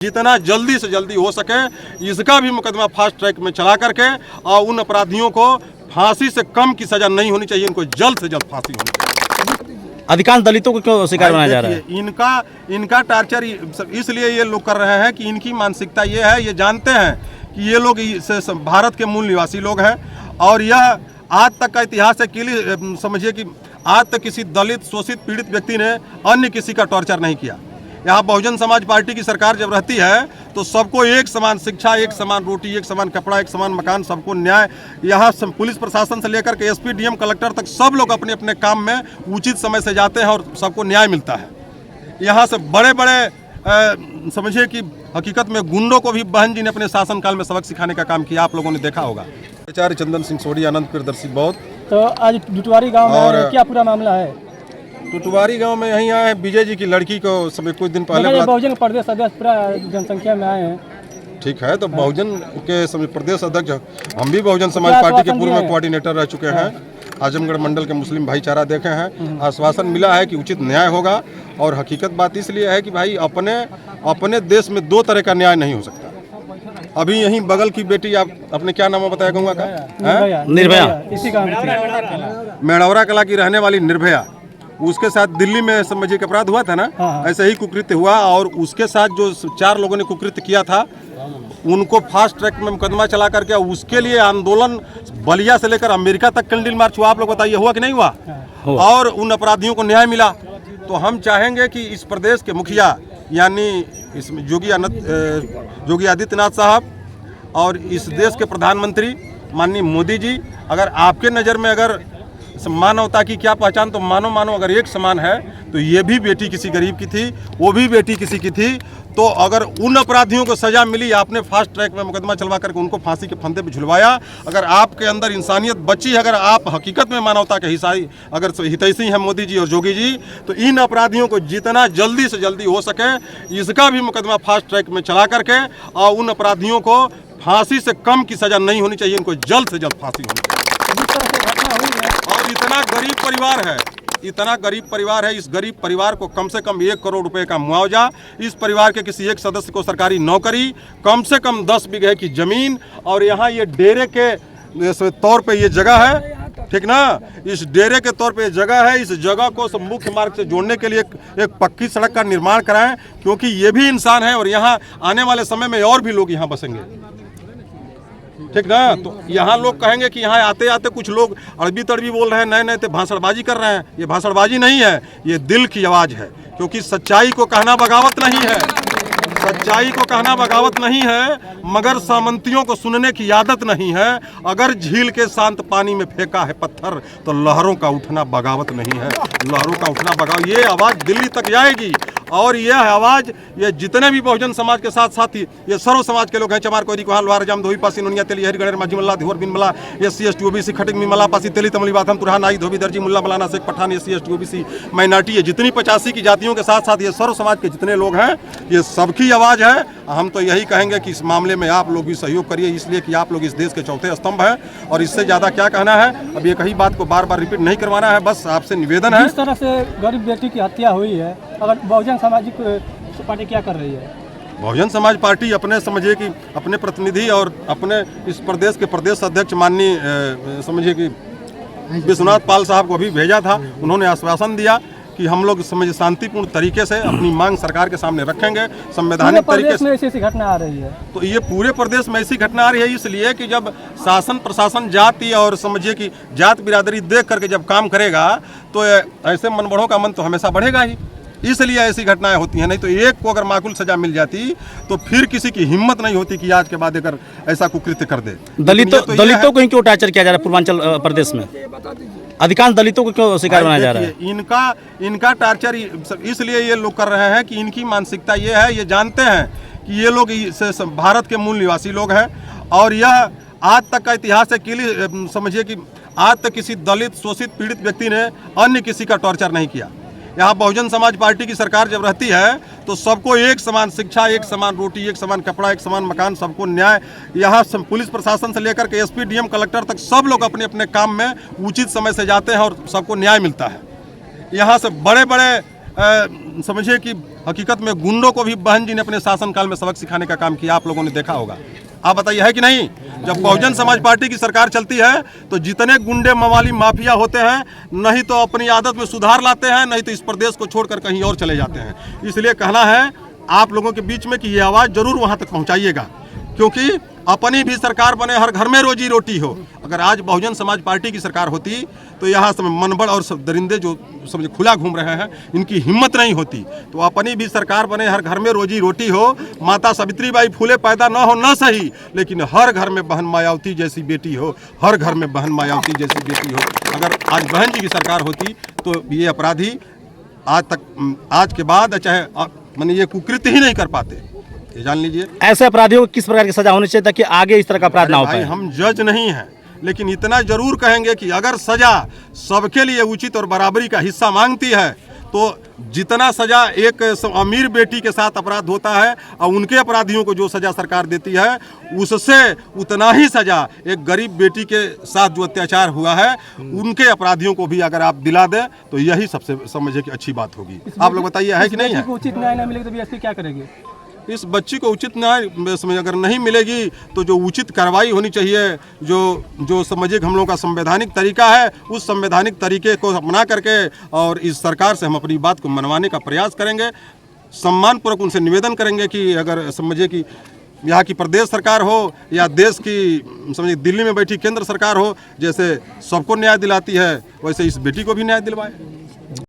जितना जल्दी से जल्दी हो सके इसका भी मुकदमा फास्ट ट्रैक में चला करके और उन अपराधियों को फांसी से कम की सजा नहीं होनी चाहिए, इनको जल्द से जल्द फांसी होनी चाहिए। अधिकांश दलितों को क्यों शिकार बनाया जा रहा है? इनका टार्चर इसलिए ये लोग कर रहे हैं कि इनकी मानसिकता ये है, ये जानते हैं कि ये लोग भारत के मूल निवासी लोग हैं और यह आज तक का इतिहास है कि समझिए कि आज तक किसी दलित शोषित पीड़ित व्यक्ति ने अन्य किसी का टॉर्चर नहीं किया। यहाँ बहुजन समाज पार्टी की सरकार जब रहती है तो सबको एक समान शिक्षा, एक समान रोटी, एक समान कपड़ा, एक समान मकान, सबको न्याय। यहाँ पुलिस प्रशासन से लेकर के एसपी, डीएम, कलेक्टर तक सब लोग अपने अपने काम में उचित समय से जाते हैं और सबको न्याय मिलता है। यहाँ से बड़े बड़े समझिए कि हकीकत में गुंडों को भी बहन जी ने अपने शासनकाल में सबक सिखाने का काम किया, आप लोगों ने देखा होगा। आचार्य चंदन सिंह सोढ़ी, आनंद प्रियदर्शी बौद्ध। तो आज टुटवारी गांव में क्या पूरा मामला है? टुटवारी गांव में यहीं आए विजय जी की लड़की को समय कुछ दिन पहले बहुजन प्रदेश अध्यक्ष पूरा जनसंख्या में आए हैं। ठीक है, तो बहुजन के प्रदेश अध्यक्ष हम भी बहुजन समाज पार्टी के पूर्व में कोऑर्डिनेटर रह चुके हैं। आजमगढ़ मंडल के मुस्लिम भाईचारा देखे हैं। आश्वासन मिला है कि उचित न्याय होगा और हकीकत बात इसलिए है कि भाई अपने देश में दो तरह का न्याय नहीं हो सकता। अभी यहीं बगल की बेटी, आप अपने क्या नाम बताया गंगा का? निर्भया। इसी का मेड़ौरा कला की रहने वाली निर्भया, उसके साथ दिल्ली में समझिए कि अपराध हुआ था ना, ऐसे ही कुकृत्य हुआ और उसके साथ जो 4 लोगों ने कुकृत्य किया था उनको फास्ट ट्रैक में मुकदमा चला करके उसके लिए आंदोलन बलिया से लेकर अमेरिका तक कैंडल मार्च हुआ। आप लोग बताइए हुआ कि नहीं हुआ? और उन अपराधियों को न्याय मिला। तो हम चाहेंगे कि इस प्रदेश के मुखिया यानी इसमें योगी आदित्यनाथ साहब और इस देश के प्रधानमंत्री माननीय मोदी जी, अगर आपके नज़र में अगर मानवता की क्या पहचान, तो मानो अगर एक समान है तो ये भी बेटी किसी गरीब की थी, वो भी बेटी किसी की थी। तो अगर उन अपराधियों को सजा मिली, आपने फास्ट ट्रैक में मुकदमा चलवा करके उनको फांसी के फंदे पे झुलवाया, अगर आपके अंदर इंसानियत बची है, अगर आप हकीकत में मानवता के हितैषी हैं मोदी जी और योगी जी, तो इन अपराधियों को जितना जल्दी से जल्दी हो सके इसका भी मुकदमा फास्ट ट्रैक में चला करके और उन अपराधियों को फांसी से कम की सजा नहीं होनी चाहिए, इनको जल्द से जल्द फांसी होनी चाहिए। और इतना गरीब परिवार है, इस गरीब परिवार को कम से कम 1 करोड़ रुपए का मुआवजा, इस परिवार के किसी एक सदस्य को सरकारी नौकरी, कम से कम 10 बीघे की जमीन, और यहाँ ये डेरे के तौर पे ये जगह है, ठीक ना, इस डेरे के तौर पे जगह है। इस जगह को मुख्य मार्ग से जोड़ने के लिए एक पक्की सड़क का निर्माण कराएं, क्योंकि ये भी इंसान है और यहाँ आने वाले समय में और भी लोग यहाँ बसेंगे, ठीक ना। तो यहाँ लोग कहेंगे कि यहाँ आते आते कुछ लोग अड़बी तड़बी बोल रहे हैं, नए तो भाषणबाजी कर रहे हैं। ये भाषणबाजी नहीं है, ये दिल की आवाज़ है, क्योंकि सच्चाई को कहना बगावत नहीं है, सच्चाई को कहना बगावत नहीं है, मगर सामंतियों को सुनने की आदत नहीं है। अगर झील के शांत पानी में फेंका है पत्थर तो लहरों का उठना बगावत नहीं है, लहरों का उठना बगावत। ये आवाज़ दिल्ली तक जाएगी और यह आवाज़ ये जितने भी बहुजन समाज के साथ साथ ही ये सर्व समाज के लोग हैं, चमार कोरी कोहाल लोहार जाम धोई पासी नुनिया तेली हरि गणेर माझी मल्ला धिवर बिन मला SC ST OBC खटिक मी मला पासी तेली तमली बाथम तुरहा नाई धोबी दर्जी मुल्ला मलाना शेख पठान SC ST OBC माइनॉरिटी, ये जितनी 85 की जातियों के साथ साथ ये सर्व समाज के जितने लोग हैं, ये सबकी आवाज़ है। हम तो यही कहेंगे कि इस मामले में आप लोग भी सहयोग करिए, इसलिए कि आप लोग इस देश के चौथे स्तंभ हैं और इससे ज़्यादा क्या कहना है। अब ये कही बात को बार बार रिपीट नहीं करवाना है, बस आपसे निवेदन है। जिस तरह से गरीब बेटी की हत्या हुई है, अगर बहुजन सामाजिक पार्टी क्या कर रही है? बहुजन समाज पार्टी अपने समझिए कि अपने प्रतिनिधि और अपने इस प्रदेश के प्रदेश अध्यक्ष माननीय समझिए कि विश्वनाथ पाल साहब को अभी भेजा था। उन्होंने आश्वासन दिया कि हम लोग समझिए शांतिपूर्ण तरीके से अपनी मांग सरकार के सामने रखेंगे, संवैधानिक तरीके से। ऐसी घटना आ रही है तो ये पूरे प्रदेश में ऐसी घटना आ रही है इसलिए कि जब शासन प्रशासन जाति और समझिए कि जात बिरादरी देख करके जब काम करेगा तो ऐसे मनबढ़ों का मन तो हमेशा बढ़ेगा ही, इसलिए ऐसी घटनाएं होती हैं। नहीं तो एक को अगर माकूल सजा मिल जाती तो फिर किसी की हिम्मत नहीं होती कि आज के बाद अगर ऐसा कुकृत्य कर दे। दलितों को क्यों टार्चर किया जा रहा है पूर्वांचल प्रदेश में? अधिकांश दलितों को क्यों शिकार बनाया जा रहा है? इनका टार्चर इसलिए ये लोग कर रहे हैं कि इनकी मानसिकता ये है, ये जानते हैं कि ये लोग भारत के मूल निवासी लोग हैं और यह आज तक का इतिहास है कि समझिए कि आज तक किसी दलित शोषित पीड़ित व्यक्ति ने अन्य किसी का टॉर्चर नहीं किया। यहाँ बहुजन समाज पार्टी की सरकार जब रहती है तो सबको एक समान शिक्षा, एक समान रोटी, एक समान कपड़ा, एक समान मकान, सबको न्याय। यहाँ पुलिस प्रशासन से लेकर के एसपी, डीएम, कलेक्टर तक सब लोग अपने अपने काम में उचित समय से जाते हैं और सबको न्याय मिलता है। यहाँ से बड़े बड़े समझिए कि हकीकत में गुंडों को भी बहन जी ने अपने शासनकाल में सबक सिखाने का काम किया, आप लोगों ने देखा होगा। आप बताइए है कि नहीं? जब बहुजन समाज पार्टी की सरकार चलती है तो जितने गुंडे मवाली माफिया होते हैं, नहीं तो अपनी आदत में सुधार लाते हैं, नहीं तो इस प्रदेश को छोड़कर कहीं और चले जाते हैं। इसलिए कहना है आप लोगों के बीच में कि ये आवाज़ जरूर वहाँ तक पहुँचाइएगा, क्योंकि अपनी भी सरकार बने, हर घर में रोजी रोटी हो। अगर आज बहुजन समाज पार्टी की सरकार होती तो यहाँ सब मनबड़ और सब दरिंदे जो समझे खुला घूम रहे हैं, इनकी हिम्मत नहीं होती। तो अपनी भी सरकार बने, हर घर में रोजी रोटी हो, माता सावित्रीबाई फूले पैदा न हो न सही, लेकिन हर घर में बहन मायावती जैसी बेटी हो, हर घर में बहन मायावती जैसी बेटी हो। अगर आज बहन जी की सरकार होती तो ये अपराधी आज के बाद चाहे माने ये कुकृत्य ही नहीं कर पाते, ये जान लीजिए। ऐसे अपराधियों को किस प्रकार की सजा होनी चाहिए ताकि आगे इस तरह का अपराध ना हो भाई पाए? हम जज नहीं हैं, लेकिन इतना जरूर कहेंगे कि अगर सजा सबके लिए उचित और बराबरी का हिस्सा मांगती है तो जितना सजा एक अमीर बेटी के साथ अपराध होता है और उनके अपराधियों को जो सजा सरकार देती है, उससे उतना ही सजा एक गरीब बेटी के साथ जो अत्याचार हुआ है उनके अपराधियों को भी अगर आप दिला दें तो यही सबसे समझिए कि अच्छी बात होगी। आप लोग बताइए है कि नहीं है? उचित न्याय न मिलेगा तो बीएसपी क्या करेगी? इस बच्ची को उचित न्याय समझ अगर नहीं मिलेगी तो जो उचित कार्रवाई होनी चाहिए, जो समझिए हम लोगों का संवैधानिक तरीका है, उस संवैधानिक तरीके को अपना करके और इस सरकार से हम अपनी बात को मनवाने का प्रयास करेंगे। सम्मानपूर्वक उनसे निवेदन करेंगे कि अगर समझिए कि यहाँ की प्रदेश सरकार हो या देश की समझिए दिल्ली में बैठी केंद्र सरकार हो, जैसे सबको न्याय दिलाती है वैसे इस बेटी को भी न्याय दिलवाए।